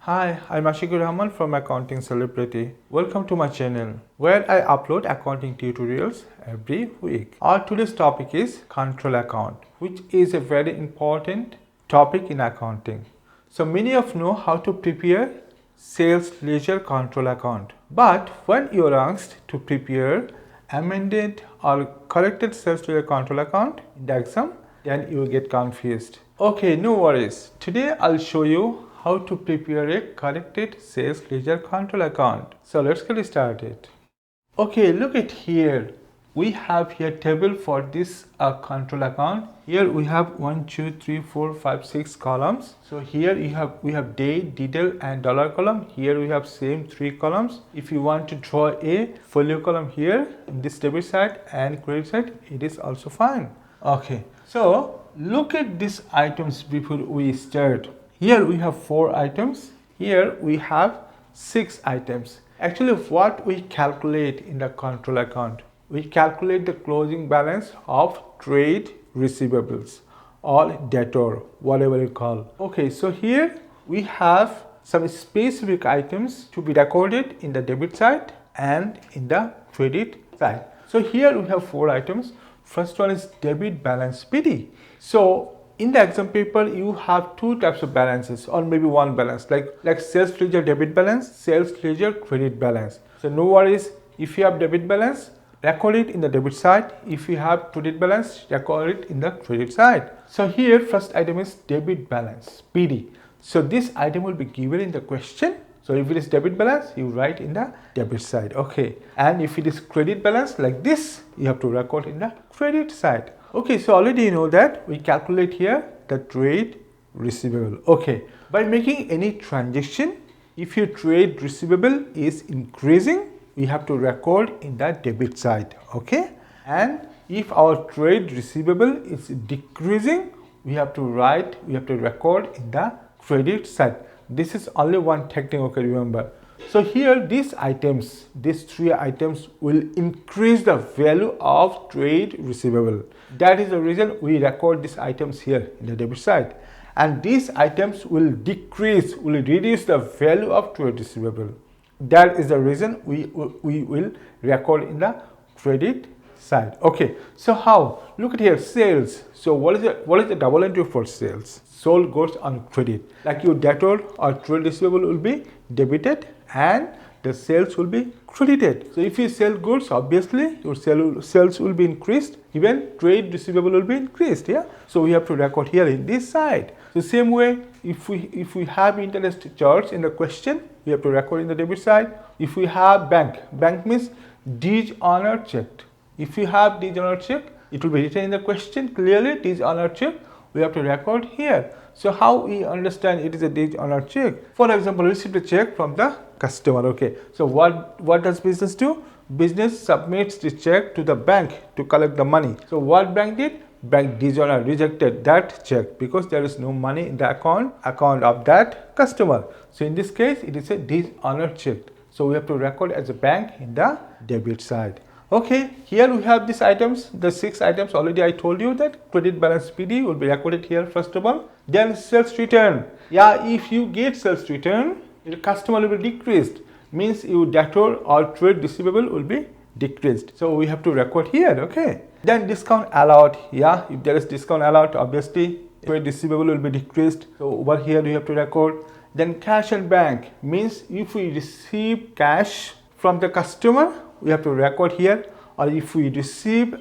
Hi, I'm Ashikur Rahman from Accounting Celebrity. Welcome to my channel where I upload accounting tutorials every week. Our today's topic is control account, which is a very important topic in accounting. So many of you know how to prepare sales ledger control account. But when you're asked to prepare amended or corrected sales ledger control account in the exam, then you will get confused. Okay, no worries. Today I'll show you how to prepare a corrected sales ledger control account. So let's get started. Okay, look at here. We have here table for this control account. Here we have 1, 2, 3, 4, 5, 6 columns. So here we have date, detail and dollar column. Here we have same 3 columns. If you want to draw a folio column here in this debit side and credit side, it is also fine. Okay, so look at these items before we start. Here we have 4 items. Here we have 6 items. Actually, what we calculate in the control account, we calculate the closing balance of trade receivables or debtor, whatever you call. Okay, so here we have some specific items to be recorded in the debit side and in the credit side. So here we have 4 items. First one is debit balance PD. So in the exam paper, you have 2 types of balances or maybe one balance like sales ledger debit balance, sales ledger credit balance. So no worries, if you have debit balance, record it in the debit side. If you have credit balance, record it in the credit side. So here first item is debit balance PD. So this item will be given in the question. So if it is debit balance, you write in the debit side. Okay, and if it is credit balance like this, you have to record in the credit side. Okay, so already you know that we calculate here the trade receivable. Okay, by making any transaction, if your trade receivable is increasing, we have to record in the debit side. Okay, and if our trade receivable is decreasing, we have to record in the credit side. This is only one technique, okay, remember. So here these 3 items will increase the value of trade receivable. That is the reason we record these items here in the debit side. And these items will reduce the value of trade receivable. That is the reason we will record in the credit side. Okay, so how? Look at here, sales. So what is the double entry for sales? Sold goods on credit. Like your debtor or trade receivable will be debited and the sales will be credited. So if you sell goods, obviously your sales will be increased, even trade receivable will be increased. Yeah, so we have to record here in this side. So same way, if we have interest charge in the question, we have to record in the debit side. If we have bank means deed on or check. If you have deed on or check, it will be written in the question clearly, deed on or check. We have to record here. So how we understand it is a deed on or check? For example, receive a check from the customer. Okay, so what does business do? Business submits the check to the bank to collect the money. So what bank did? Bank dishonor, rejected that check because there is no money in the account of that customer. So in this case, it is a dishonor check. So we have to record as a bank in the debit side. Okay, here we have these items, the 6 items. Already I told you that credit balance PD will be recorded here first of all. Then sales return. Yeah, if you get sales return, your customer will be decreased. Means your debtor or trade receivable will be decreased. So we have to record here. Okay. Then discount allowed. Yeah, if there is discount allowed, obviously trade receivable will be decreased. So over here we have to record. Then cash and bank means if we receive cash from the customer, we have to record here, or if we receive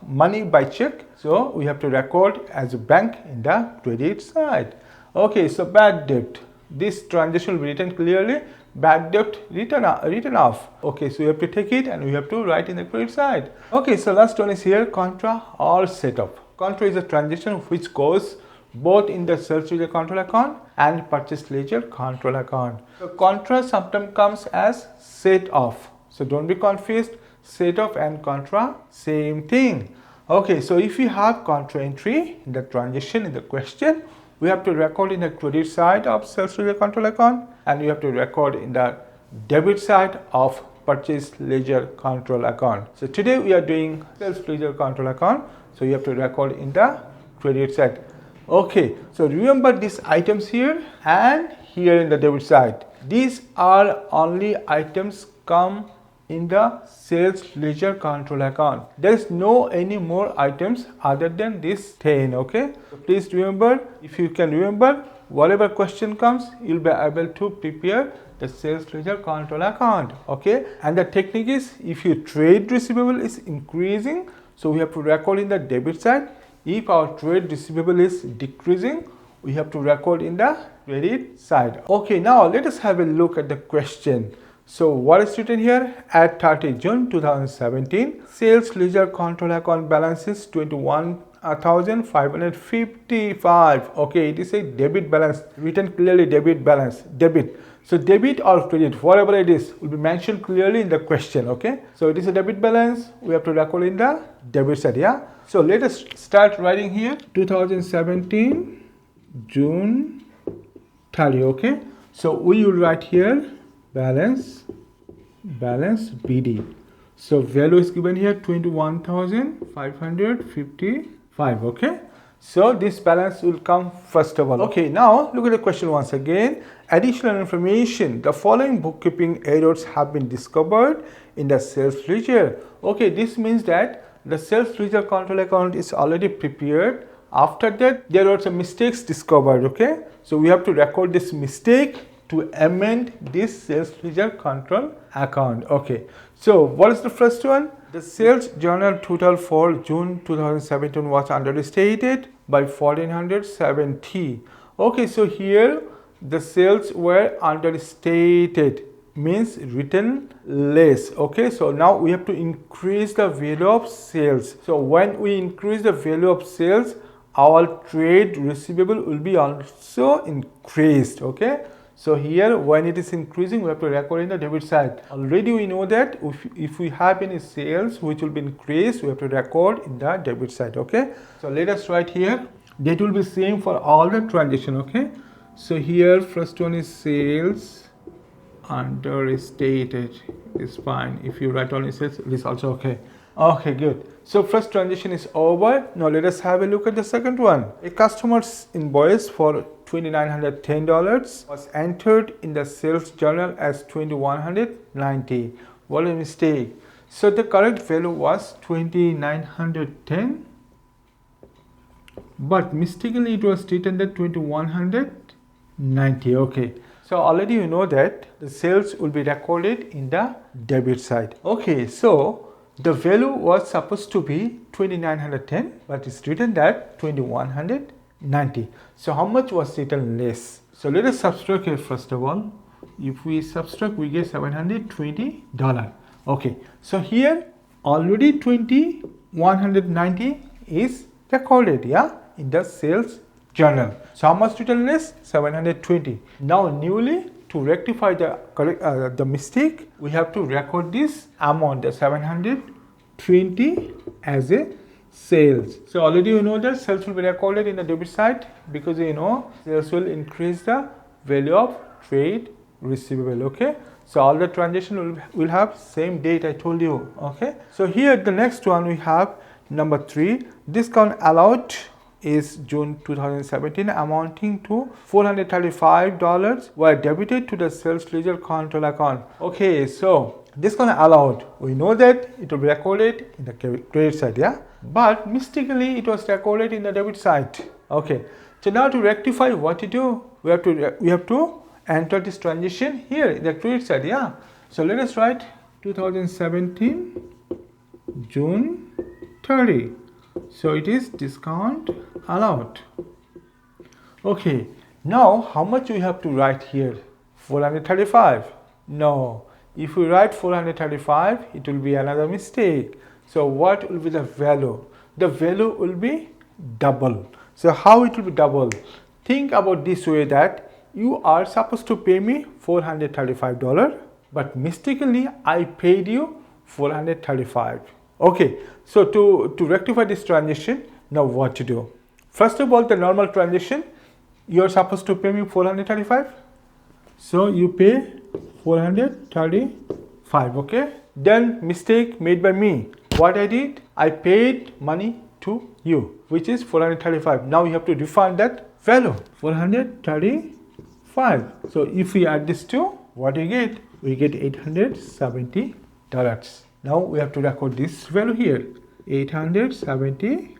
money by check, so we have to record as a bank in the credit side. Okay, so bad debt. This transaction will be written clearly. Bad debt written off. Okay, so we have to take it and we have to write in the credit side. Okay, so last one is here, contra or setup. Contra is a transaction which goes both in the sales ledger control account and purchase ledger control account. So contra sometimes comes as set off. So don't be confused. Set off and contra, same thing. Okay, so if you have contra entry in the transaction in the question, we have to record in the credit side of sales ledger control account and we have to record in the debit side of purchase ledger control account. So today we are doing sales ledger control account. So you have to record in the credit side. Okay, so remember these items here, and here in the debit side. These are only items come in the sales ledger control account. There is no any more items other than this 10. Okay, so please remember, if you can remember, whatever question comes, you'll be able to prepare the sales ledger control account. Okay, and the technique is, if your trade receivable is increasing, so we have to record in the debit side. If our trade receivable is decreasing, we have to record in the credit side. Okay, now let us have a look at the question. So what is written here? At 30 June 2017, sales ledger control account balance is 21,555. Okay, it is a debit balance, written clearly debit balance, debit. So debit or credit, whatever it is, will be mentioned clearly in the question. Okay, so it is a debit balance, we have to record in the debit side. Yeah, so let us start writing here 2017 June 30. Okay, so we will write here balance BD. So value is given here 21,555. Okay, so this balance will come first of all. Okay, now look at the question once again. Additional information: the following bookkeeping errors have been discovered in the sales ledger. Okay, this means that the sales ledger control account is already prepared. After that, there were some mistakes discovered. Okay, so we have to record this mistake to amend this sales ledger control account. Okay, so what is the first one? The sales journal total for June 2017 was understated by 1470. Okay, so here the sales were understated, means written less. Okay, so now we have to increase the value of sales. So when we increase the value of sales, our trade receivable will be also increased. Okay, so here when it is increasing, we have to record in the debit side. Already we know that if we have any sales which will be increased, we have to record in the debit side. Okay, so let us write here, that will be same for all the transaction. Okay, so here first one is sales understated, is fine. If you write only sales, it is also okay. Okay, good. So first transaction is over. Now let us have a look at the second one. A customer's invoice for $2,910 was entered in the sales journal as $2,190. What a mistake. So the correct value was $2,910, but mistakenly it was written that $2,190. Okay, so already you know that the sales will be recorded in the debit side. Okay, so the value was supposed to be 2,910, but it's written that 2,190. So how much was written less? So let us subtract it first of all. If we subtract, we get $720. Okay, so here already 2,190 is recorded, yeah, in the sales journal. So how much written less? 720. Now newly, to rectify the mistake, we have to record this amount, the 720, as a sales. So already you know that sales will be recorded in the debit side, because you know sales will increase the value of trade receivable. Okay, so all the transaction will have same date I told you. Okay, so here the next one we have number 3. Discount allowed is June 2017 amounting to $435 were debited to the sales ledger control account. Okay, so discount allowed, we know that it will be recorded in the credit side, yeah, but mistakenly it was recorded in the debit side. Okay, so now to rectify, what to do? We have to enter this transaction here in the credit side. Yeah, so let us write 2017 June 30. So it is discount allowed. Okay, now how much we have to write here? 435. No, if we write 435, it will be another mistake. So what will be the value? The value will be double. So how it will be double? Think about this way, that you are supposed to pay me $435, but mistakenly I paid you 435. Okay, so to rectify this transaction, now what to do? First of all, the normal transaction, you are supposed to pay me 435, so you pay 435. Okay, then mistake made by me. What I did, I paid money to you, which is 435. Now you have to refund that value, 435. 5. So if we add this two, what do you get? We get $870. Now we have to record this value here, $870.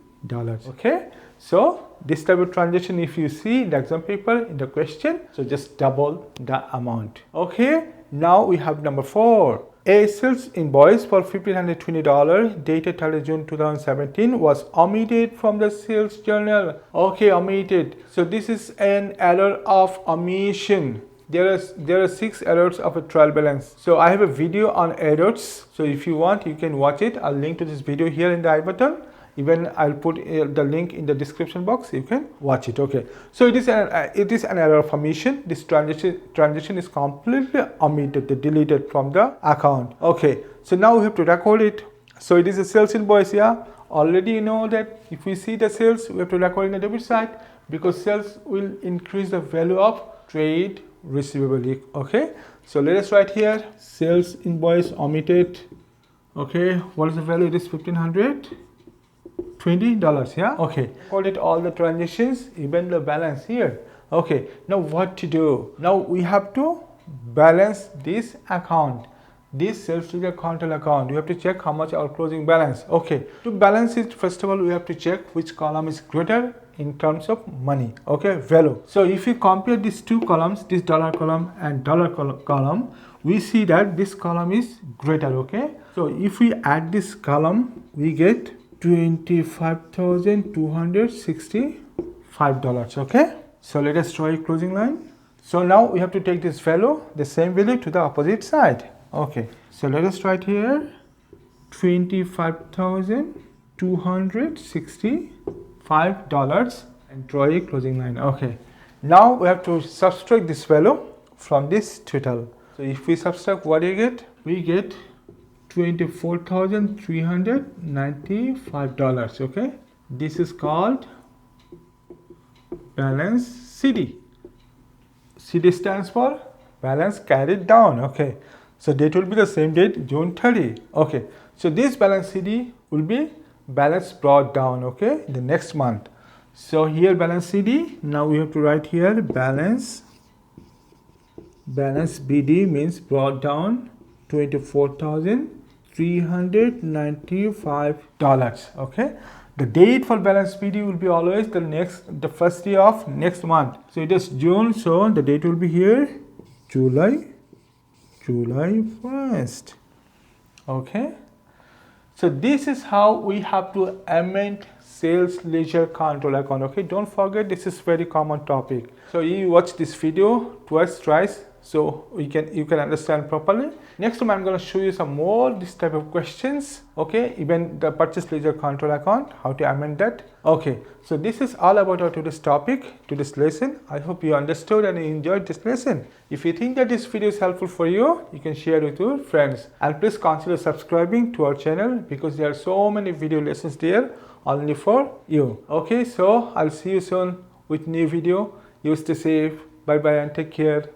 Okay, so this type of transaction, if you see in the exam paper in the question, so just double the amount. Okay, now we have number 4. A sales invoice for $1,520 dated 30 June 2017 was omitted from the sales journal. Okay, omitted. So this is an error of omission. There are 6 errors of a trial balance. So I have a video on errors. So if you want, you can watch it. I'll link to this video here in the I button. Even I'll put the link in the description box. You can watch it. Okay. So it is an error of omission. This transaction is completely omitted, deleted from the account. Okay. So now we have to record it. So it is a sales invoice. Yeah. Already you know that if we see the sales, we have to record in the debit side because sales will increase the value of trade receivable. Okay. So let us write here sales invoice omitted. Okay. What is the value? It is $1,520. Yeah. Okay, call it all the transactions, even the balance here. Okay, now what to do? Now we have to balance this account, this sales ledger control account. We have to check how much our closing balance. Okay, to balance it, first of all we have to check which column is greater in terms of money. Okay, value. So if you compare these two columns, this dollar column and dollar column, we see that this column is greater. Okay, so if we add this column, we get $25,265. Okay, so let us draw a closing line. So now we have to take this value, the same value, to the opposite side. Okay, so let us write here $25,265 and draw a closing line. Okay, now we have to subtract this value from this total. So if we subtract, what do you get? We get $24,395. Okay, this is called balance CD. CD stands for balance carried down. Okay, so date will be the same date, June 30. Okay, so this balance CD will be balance brought down. Okay, the next month. So here balance CD. Now we have to write here balance BD means brought down $24,395. Okay, the date for balance PD will be always the first day of next month. So it is June, so the date will be here July 1st. Okay, so this is how we have to amend sales ledger control account. Okay, don't forget, this is very common topic. So you watch this video twice, thrice, so you can understand properly. Next time I'm going to show you some more this type of questions. Okay, even the purchase ledger control account, how to amend that. Okay, so this is all about our today's topic, today's lesson. I hope you understood and you enjoyed this lesson. If you think that this video is helpful for you, you can share it with your friends, and please consider subscribing to our channel because there are so many video lessons there only for you. Okay, so I'll see you soon with new video. You stay safe. Bye bye and take care.